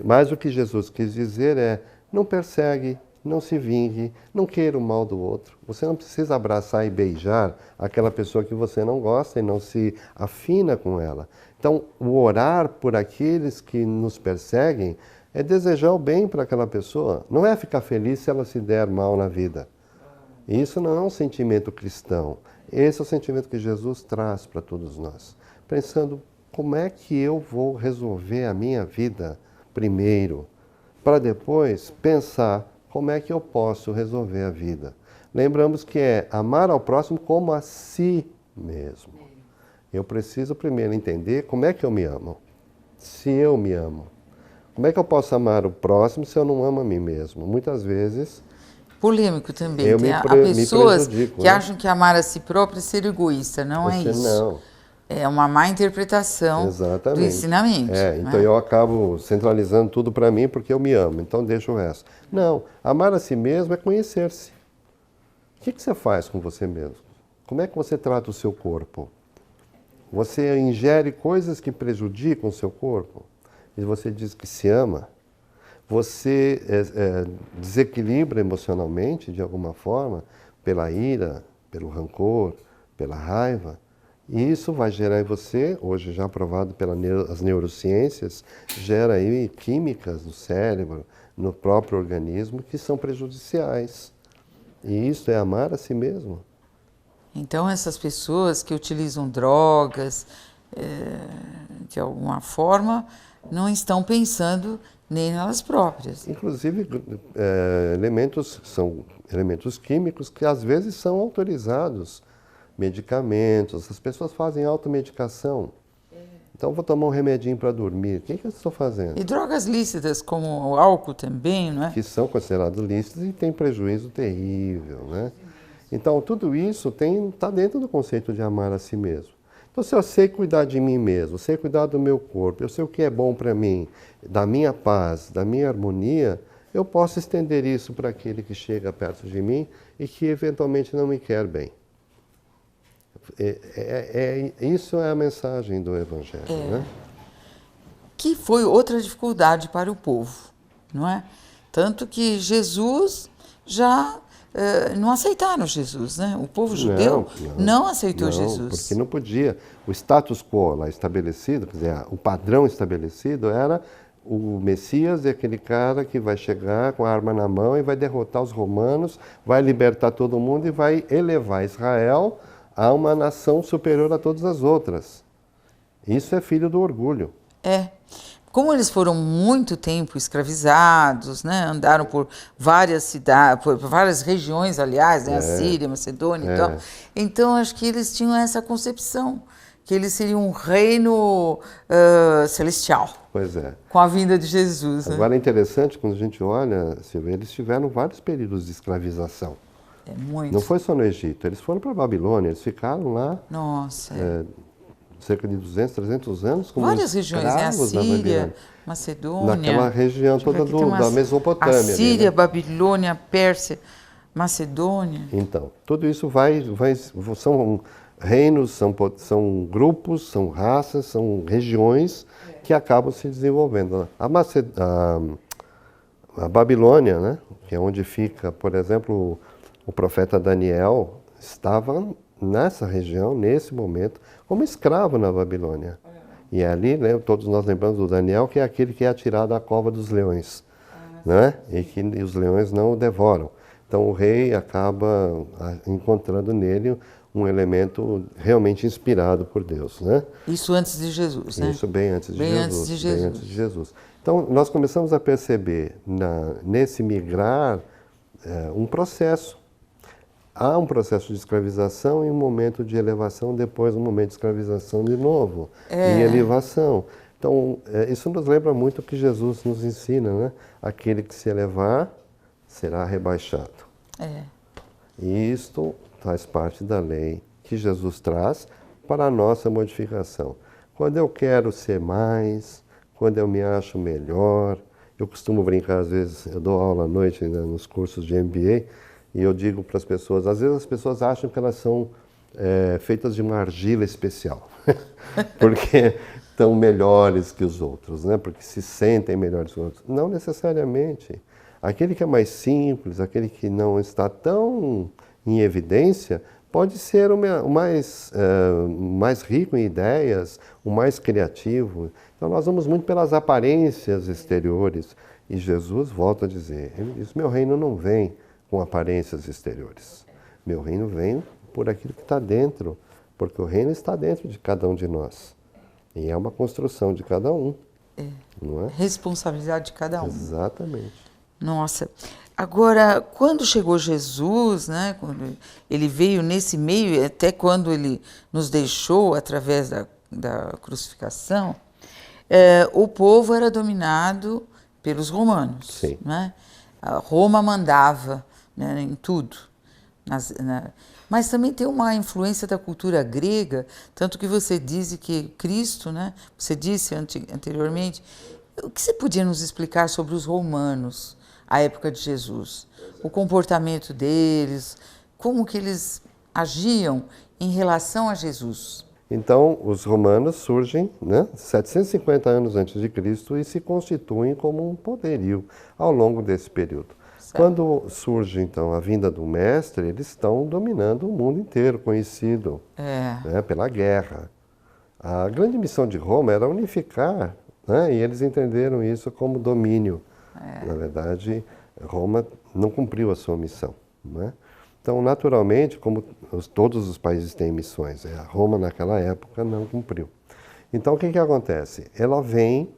B: Mas o que Jesus quis dizer é, não persegue, não se vingue, não queira o mal do outro. Você não precisa abraçar e beijar aquela pessoa que você não gosta e não se afina com ela. Então, o orar por aqueles que nos perseguem é desejar o bem para aquela pessoa. Não é ficar feliz se ela se der mal na vida. Isso não é um sentimento cristão. Esse é o sentimento que Jesus traz para todos nós. Pensando, como é que eu vou resolver a minha vida primeiro, para depois pensar como é que eu posso resolver a vida. Lembramos que é amar ao próximo como a si mesmo. Eu preciso primeiro entender como é que eu me amo. Se eu me amo. Como é que eu posso amar o próximo se eu não amo a mim mesmo? Muitas vezes...
A: Polêmico também. Há pessoas que acham que amar a si próprio é ser egoísta. Não é isso.
B: Não.
A: É uma má interpretação do ensinamento.
B: Então eu acabo centralizando tudo para mim porque eu me amo, então deixa o resto. Não, amar a si mesmo é conhecer-se. O que você faz com você mesmo? Como é que você trata o seu corpo? Você ingere coisas que prejudicam o seu corpo? E você diz que se ama? Você desequilibra emocionalmente, de alguma forma, pela ira, pelo rancor, pela raiva. E isso vai gerar em você, hoje já provado pelas neurociências, gera aí químicas no cérebro, no próprio organismo, que são prejudiciais. E isso é amar a si mesmo.
A: Então, essas pessoas que utilizam drogas, de alguma forma, não estão pensando nem nelas próprias.
B: Inclusive, são elementos químicos que às vezes são autorizados. Medicamentos, as pessoas fazem automedicação. Então, vou tomar um remedinho para dormir. O que eu estou fazendo?
A: E drogas lícitas, como o álcool também, não é?
B: Que são considerados lícitos e têm prejuízo terrível, né? Então, tudo isso está dentro do conceito de amar a si mesmo. Então, se eu sei cuidar de mim mesmo, sei cuidar do meu corpo, eu sei o que é bom para mim, da minha paz, da minha harmonia, eu posso estender isso para aquele que chega perto de mim e que eventualmente não me quer bem. Isso é a mensagem do Evangelho, né?
A: Que foi outra dificuldade para o povo, não é? Tanto que Jesus já não aceitaram Jesus, né? O povo judeu não aceitou Jesus.
B: Porque não podia. O status quo lá estabelecido, quer dizer, o padrão estabelecido era o Messias é aquele cara que vai chegar com a arma na mão e vai derrotar os romanos, vai libertar todo mundo e vai elevar Israel a uma nação superior a todas as outras. Isso é filho do orgulho.
A: É. Como eles foram muito tempo escravizados, né? Andaram por várias cidades, por várias regiões, aliás, né? A Síria, Macedônia e tal. Então, acho que eles tinham essa concepção, que eles seriam um reino celestial.
B: Pois é.
A: Com a vinda de Jesus.
B: Agora
A: né?
B: é interessante, quando a gente olha, Silvia, eles tiveram vários períodos de escravização.
A: É muito.
B: Não foi só no Egito, eles foram para a Babilônia, eles ficaram lá
A: Nossa.
B: cerca de 200, 300 anos como
A: várias regiões, né? A
B: escravos da
A: Síria,
B: Babilônia.
A: Macedônia.
B: Naquela região toda da Mesopotâmia.
A: A Síria,
B: ali, né?
A: Babilônia, Pérsia, Macedônia.
B: Então, tudo isso são reinos, são grupos, são raças, são regiões que acabam se desenvolvendo. A Babilônia, né, que é onde fica, por exemplo, o profeta Daniel, estava nessa região, nesse momento, como escravo na Babilônia. E ali, né, todos nós lembramos do Daniel, que é aquele que é atirado à cova dos leões, né? E os leões não o devoram. Então o rei acaba encontrando nele um elemento realmente inspirado por Deus, né?
A: Isso antes de Jesus, né?
B: Isso bem antes de
A: Bem
B: Jesus.
A: antes de Jesus.
B: Bem antes de Jesus. Então nós começamos a perceber nesse migrar um processo. Há um processo de escravização e um momento de elevação, depois um momento de escravização de novo, e elevação. Então, isso nos lembra muito o que Jesus nos ensina, né? Aquele que se elevar será rebaixado. E isto faz parte da lei que Jesus traz para a nossa modificação. Quando eu quero ser mais, quando eu me acho melhor, eu costumo brincar, às vezes, eu dou aula à noite, né, nos cursos de MBA, e eu digo para as pessoas, às vezes as pessoas acham que elas são feitas de uma argila especial, porque estão melhores que os outros, né? Porque se sentem melhores que os outros. Não necessariamente. Aquele que é mais simples, aquele que não está tão em evidência, pode ser o mais rico em ideias, o mais criativo. Então nós vamos muito pelas aparências exteriores. E Jesus volta a dizer, ele diz, meu reino não vem com aparências exteriores. Meu reino vem por aquilo que está dentro, porque o reino está dentro de cada um de nós. E é uma construção de cada um. Não é?
A: Responsabilidade de cada um.
B: Exatamente.
A: Nossa. Agora, quando chegou Jesus, né, quando ele veio nesse meio, até quando ele nos deixou através da crucificação, o povo era dominado pelos romanos.
B: Sim.
A: Né? A Roma mandava, né, em tudo. Mas também tem uma influência da cultura grega, tanto que você diz que Cristo, né, você disse anteriormente, o que você podia nos explicar sobre os romanos, à época de Jesus? O comportamento deles, como que eles agiam em relação a Jesus?
B: Então, os romanos surgem, né, 750 anos antes de Cristo e se constituem como um poderio ao longo desse período. Quando surge, então, a vinda do Mestre, eles estão dominando o mundo inteiro, conhecido né, pela guerra. A grande missão de Roma era unificar, né, e eles entenderam isso como domínio. Na verdade, Roma não cumpriu a sua missão. Né? Então, naturalmente, como todos os países têm missões, Roma naquela época não cumpriu. Então, o que acontece? Ela vem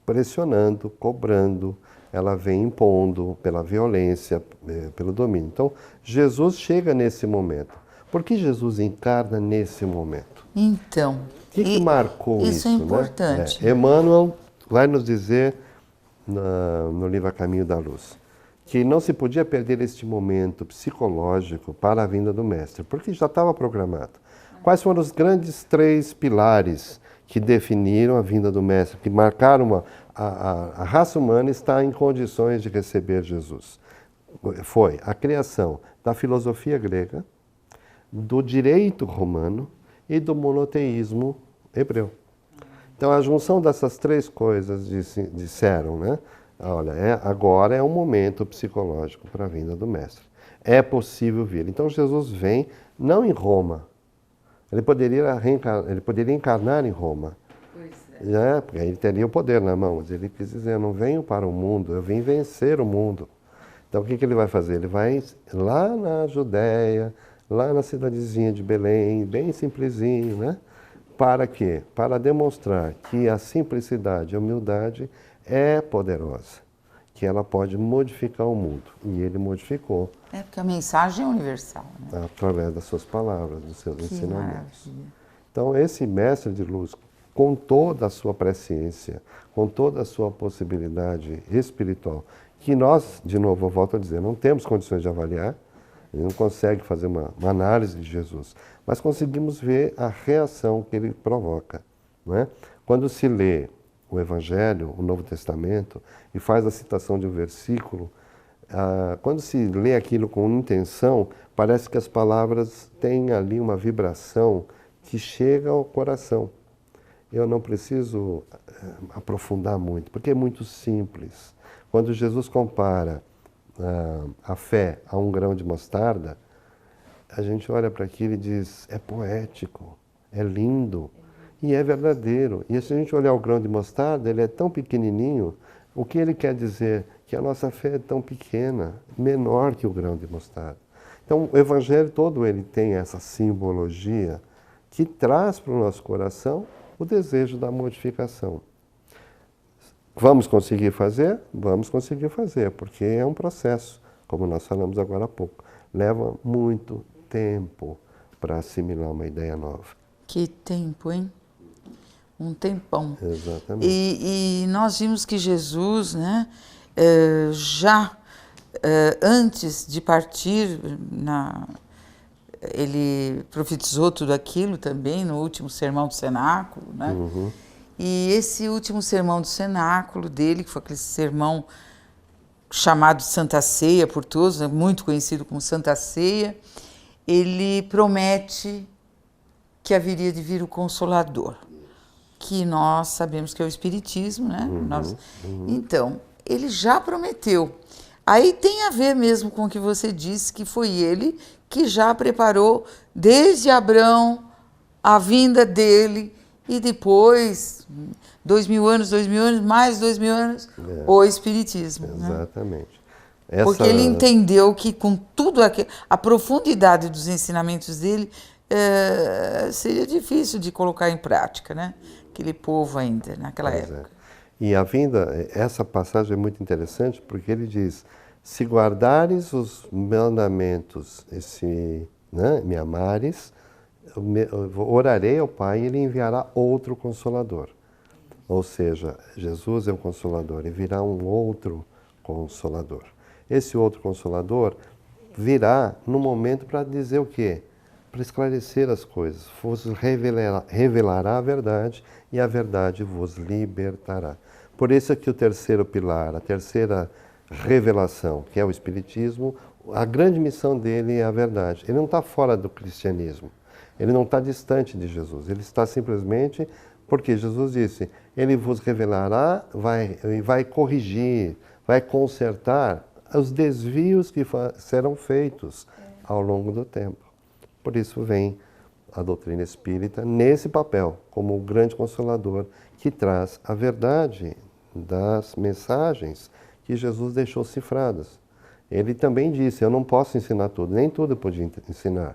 B: pressionando, cobrando, ela vem impondo pela violência, pelo domínio. Então, Jesus chega nesse momento. Por que Jesus encarna nesse momento?
A: Então,
B: o que marcou isso?
A: Isso é importante.
B: Né? Emmanuel vai nos dizer no livro A Caminho da Luz que não se podia perder este momento psicológico para a vinda do Mestre, porque já estava programado. Quais foram os grandes 3 pilares que definiram a vinda do Mestre, que marcaram a raça humana está em condições de receber Jesus? Foi a criação da filosofia grega, do direito romano e do monoteísmo hebreu. Então, a junção dessas 3 coisas disseram, né? Olha, agora é um momento psicológico para a vinda do Mestre. É possível vir. Então, Jesus vem não em Roma. Ele poderia encarnar em Roma. Porque ele teria o poder na mão, mas ele quis dizer, eu não venho para o mundo, eu vim vencer o mundo. Então o que ele vai fazer? Ele vai lá na Judéia, lá na cidadezinha de Belém, bem simplesinho, né? Para quê? Para demonstrar que a simplicidade, a humildade é poderosa, que ela pode modificar o mundo. E ele modificou.
A: Porque a mensagem é universal, né?
B: Através das suas palavras, dos seus ensinamentos.
A: Maravilha.
B: Então esse mestre de luz, com toda a sua presciência, com toda a sua possibilidade espiritual, que nós, de novo, eu volto a dizer, não temos condições de avaliar, ele não consegue fazer uma análise de Jesus, mas conseguimos ver a reação que ele provoca. Não é? Quando se lê o Evangelho, o Novo Testamento, e faz a citação de um versículo, quando se lê aquilo com intenção, parece que as palavras têm ali uma vibração que chega ao coração. Eu não preciso aprofundar muito, porque é muito simples. Quando Jesus compara a fé a um grão de mostarda, a gente olha para aquilo e diz, é poético, é lindo e é verdadeiro. E se a gente olhar o grão de mostarda, ele é tão pequenininho, o que ele quer dizer? Que a nossa fé é tão pequena, menor que o grão de mostarda. Então o Evangelho todo ele tem essa simbologia que traz para o nosso coração o desejo da modificação. Vamos conseguir fazer? Vamos conseguir fazer, porque é um processo, como nós falamos agora há pouco. Leva muito tempo para assimilar uma ideia nova.
A: Que tempo, hein? Um tempão.
B: Exatamente.
A: E nós vimos que Jesus, né, antes de partir, ele profetizou tudo aquilo também no último sermão do cenáculo, né?
B: Uhum.
A: E esse último sermão do cenáculo dele, que foi aquele sermão chamado de Santa Ceia por todos, né, muito conhecido como Santa Ceia, ele promete que haveria de vir o Consolador, que nós sabemos que é o Espiritismo, né? Então, ele já prometeu. Aí tem a ver mesmo com o que você disse, que foi ele que já preparou desde Abraão a vinda dele e depois, 2000 anos, mais 2000 anos, o Espiritismo.
B: Exatamente.
A: Né? Porque ele entendeu que com tudo a profundidade dos ensinamentos dele seria difícil de colocar em prática, né? Aquele povo ainda, naquela época.
B: E a vinda, essa passagem é muito interessante porque ele diz, se guardares os mandamentos, me amares, orarei ao Pai e Ele enviará outro Consolador. Ou seja, Jesus é o Consolador e virá um outro Consolador. Esse outro Consolador virá no momento para dizer o quê? Para esclarecer as coisas, vos revelará a verdade e a verdade vos libertará. Por isso é que o terceiro pilar, a terceira revelação, que é o Espiritismo, a grande missão dele é a verdade. Ele não está fora do cristianismo. Ele não está distante de Jesus, ele está simplesmente porque Jesus disse, ele vos revelará, vai corrigir, vai consertar os desvios que serão feitos ao longo do tempo. Por isso vem a doutrina espírita nesse papel, como o grande consolador que traz a verdade das mensagens que Jesus deixou cifradas. Ele também disse, eu não posso ensinar tudo, nem tudo eu podia ensinar.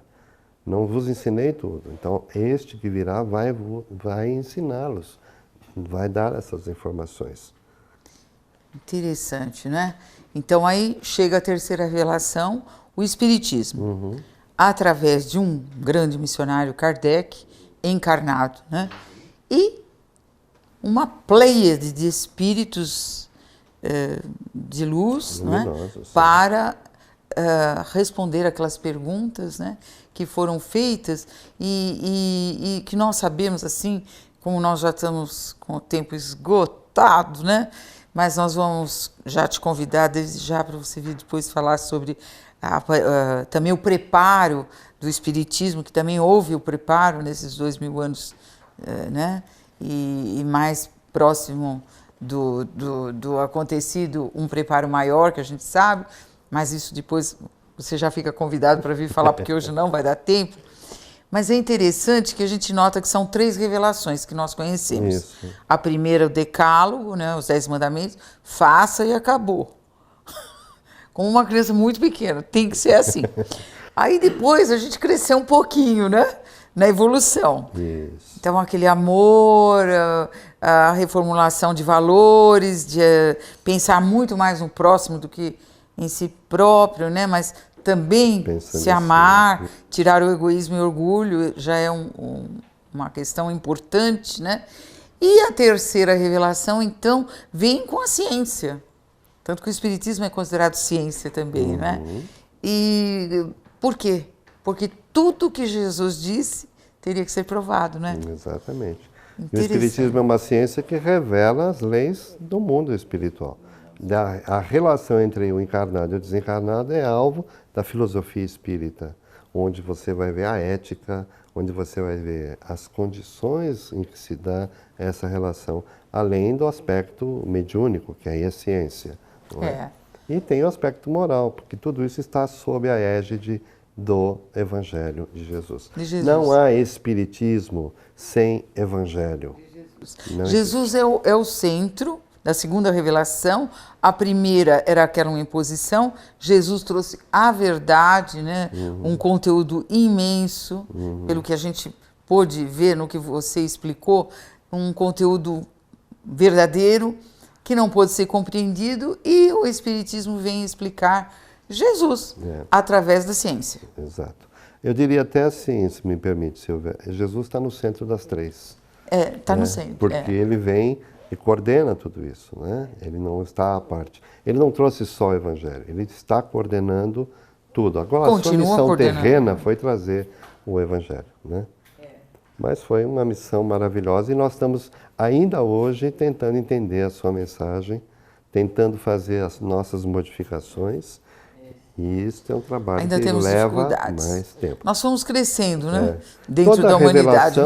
B: Não vos ensinei tudo. Então, este que virá vai ensiná-los, vai dar essas informações.
A: Interessante, né? Então, aí chega a terceira revelação, o Espiritismo. Através de um grande missionário, Kardec, encarnado, né? E uma pleiade de espíritos de luz, né? Para responder aquelas perguntas, né, que foram feitas e que nós sabemos, assim, como nós já estamos com o tempo esgotado, né, mas nós vamos já te convidar desde já para você vir depois falar sobre também o preparo do Espiritismo, que também houve o preparo nesses 2000 anos, né, e mais próximo do acontecido, um preparo maior, que a gente sabe, mas isso depois você já fica convidado para vir falar, porque hoje não vai dar tempo. Mas é interessante que a gente nota que são 3 revelações que nós conhecemos.
B: Isso.
A: A primeira, o decálogo, né, os 10 mandamentos, faça e acabou. Como uma criança muito pequena, tem que ser assim. Aí depois a gente cresceu um pouquinho, né, na evolução.
B: Isso.
A: Então aquele amor, a reformulação de valores, de pensar muito mais no próximo do que em si próprio, né, mas também
B: Pensando
A: se amar, tirar o egoísmo e o orgulho já é uma questão importante, né? E a terceira revelação, então, vem com a ciência. Tanto que o Espiritismo é considerado ciência também, né? E por quê? Porque tudo que Jesus disse teria que ser provado, né?
B: Exatamente. E o Espiritismo é uma ciência que revela as leis do mundo espiritual. A relação entre o encarnado e o desencarnado é alvo da filosofia espírita, onde você vai ver a ética, onde você vai ver as condições em que se dá essa relação, além do aspecto mediúnico, que aí é ciência. Não é? E tem o aspecto moral, porque tudo isso está sob a égide do Evangelho de Jesus. Não há espiritismo sem Evangelho.
A: Jesus é o centro da segunda revelação. A primeira era aquela imposição. Jesus trouxe a verdade, né? Um conteúdo imenso, pelo que a gente pôde ver no que você explicou, um conteúdo verdadeiro que não pôde ser compreendido, e o Espiritismo vem explicar Jesus através da ciência.
B: Exato. Eu diria até assim, se me permite, Silvia, Jesus está no centro das 3.
A: Está no centro.
B: Porque ele vem e coordena tudo isso, né? Ele não está à parte. Ele não trouxe só o Evangelho, ele está coordenando tudo. Agora, a sua missão terrena foi trazer o Evangelho, né? Mas foi uma missão maravilhosa e nós estamos ainda hoje tentando entender a sua mensagem, tentando fazer as nossas modificações. E isso é um trabalho
A: ainda
B: que leva mais tempo.
A: Nós fomos crescendo, né? Dentro da humanidade,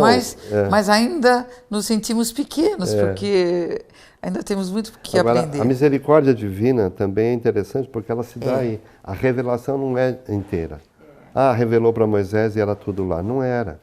A: mas ainda nos sentimos pequenos, porque ainda temos muito que aprender.
B: A misericórdia divina também é interessante porque ela se dá aí. A revelação não é inteira. Revelou para Moisés e era tudo lá. Não era.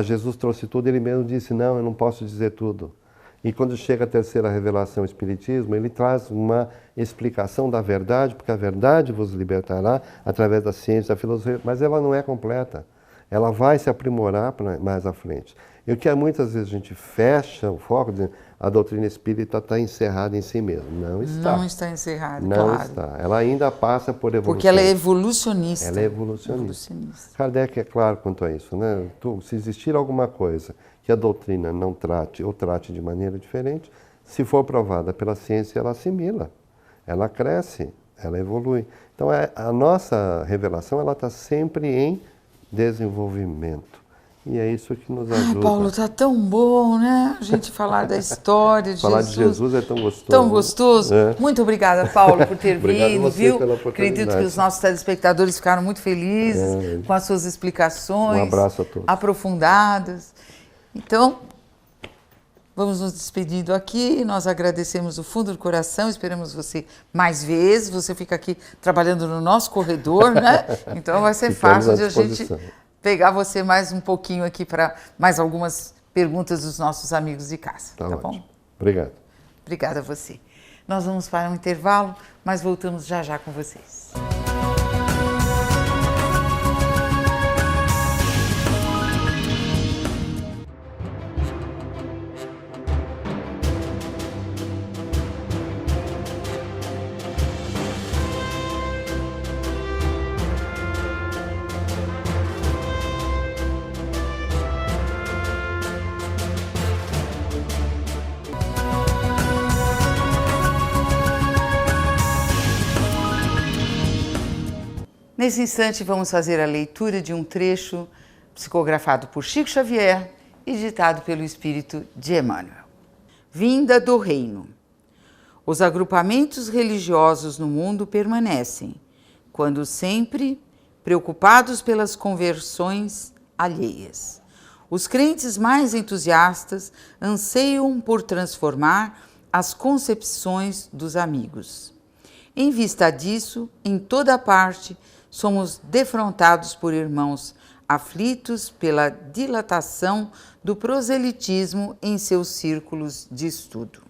B: Jesus trouxe tudo, ele mesmo disse, não, eu não posso dizer tudo. E quando chega a terceira revelação, o Espiritismo, ele traz uma explicação da verdade, porque a verdade vos libertará através da ciência, da filosofia, mas ela não é completa. Ela vai se aprimorar mais à frente. E o que muitas vezes a gente fecha o foco, dizendo a doutrina espírita está encerrada em si mesma. Não está.
A: Não está encerrada,
B: não
A: claro.
B: Está. Ela ainda passa por evolução.
A: Porque ela é evolucionista.
B: Ela é evolucionista. Kardec é claro quanto a isso, né? Se existir alguma coisa que a doutrina não trate ou trate de maneira diferente, se for provada pela ciência, ela assimila, ela cresce, ela evolui. Então, a nossa revelação ela está sempre em desenvolvimento. E é isso que nos ajuda.
A: Paulo, está tão bom, né? A gente falar da história de
B: falar
A: Jesus.
B: Falar de Jesus é tão gostoso.
A: Tão gostoso. Muito obrigada, Paulo, por ter vindo, viu?
B: Pela oportunidade.
A: Acredito que os nossos telespectadores ficaram muito felizes com as suas explicações.
B: Um abraço a todos.
A: Aprofundadas. Então, vamos nos despedindo aqui. Nós agradecemos do fundo do coração. Esperamos você mais vezes. Você fica aqui trabalhando no nosso corredor, né? Então vai ser fácil de a gente pegar você mais um pouquinho aqui para mais algumas perguntas dos nossos amigos de casa. Tá bom?
B: Obrigado.
A: Obrigada a você. Nós vamos para um intervalo, mas voltamos já já com vocês. Nesse instante, vamos fazer a leitura de um trecho psicografado por Chico Xavier e ditado pelo Espírito de Emmanuel. Vinda do Reino. Os agrupamentos religiosos no mundo permanecem, quando sempre preocupados pelas conversões alheias. Os crentes mais entusiastas anseiam por transformar as concepções dos amigos. Em vista disso, em toda parte, somos defrontados por irmãos aflitos pela dilatação do proselitismo em seus círculos de estudo.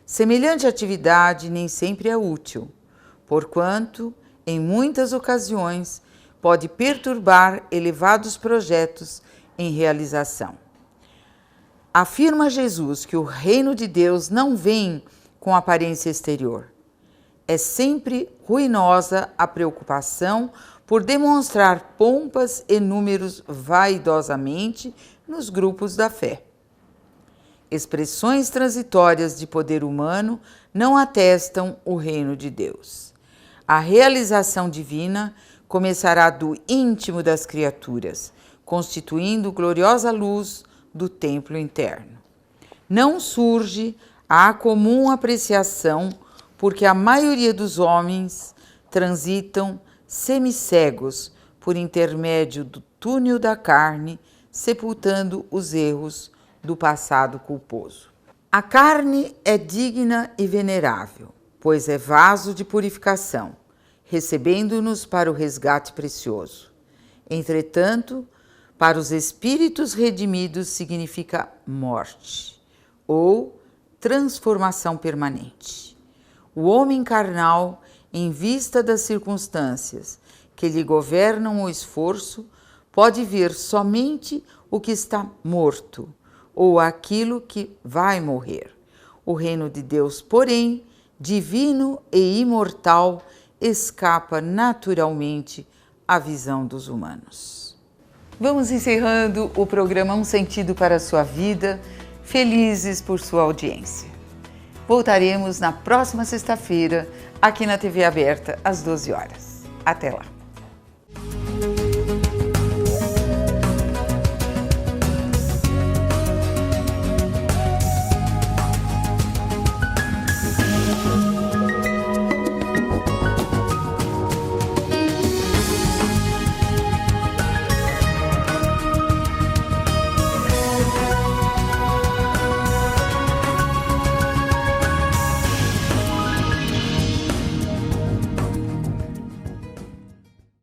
A: Semelhante atividade nem sempre é útil, porquanto, em muitas ocasiões, pode perturbar elevados projetos em realização. Afirma Jesus que o reino de Deus não vem com aparência exterior. É sempre ruinosa a preocupação por demonstrar pompas e números vaidosamente nos grupos da fé. Expressões transitórias de poder humano não atestam o reino de Deus. A realização divina começará do íntimo das criaturas, constituindo gloriosa luz do templo interno. Não surge a comum apreciação, porque a maioria dos homens transitam semicegos por intermédio do túnel da carne, sepultando os erros do passado culposo. A carne é digna e venerável, pois é vaso de purificação, recebendo-nos para o resgate precioso. Entretanto, para os espíritos redimidos significa morte ou transformação permanente. O homem carnal, em vista das circunstâncias que lhe governam o esforço, pode ver somente o que está morto ou aquilo que vai morrer. O reino de Deus, porém, divino e imortal, escapa naturalmente à visão dos humanos. Vamos encerrando o programa Um Sentido para a Sua Vida, felizes por sua audiência. Voltaremos na próxima sexta-feira, aqui na TV Aberta, às 12 horas. Até lá!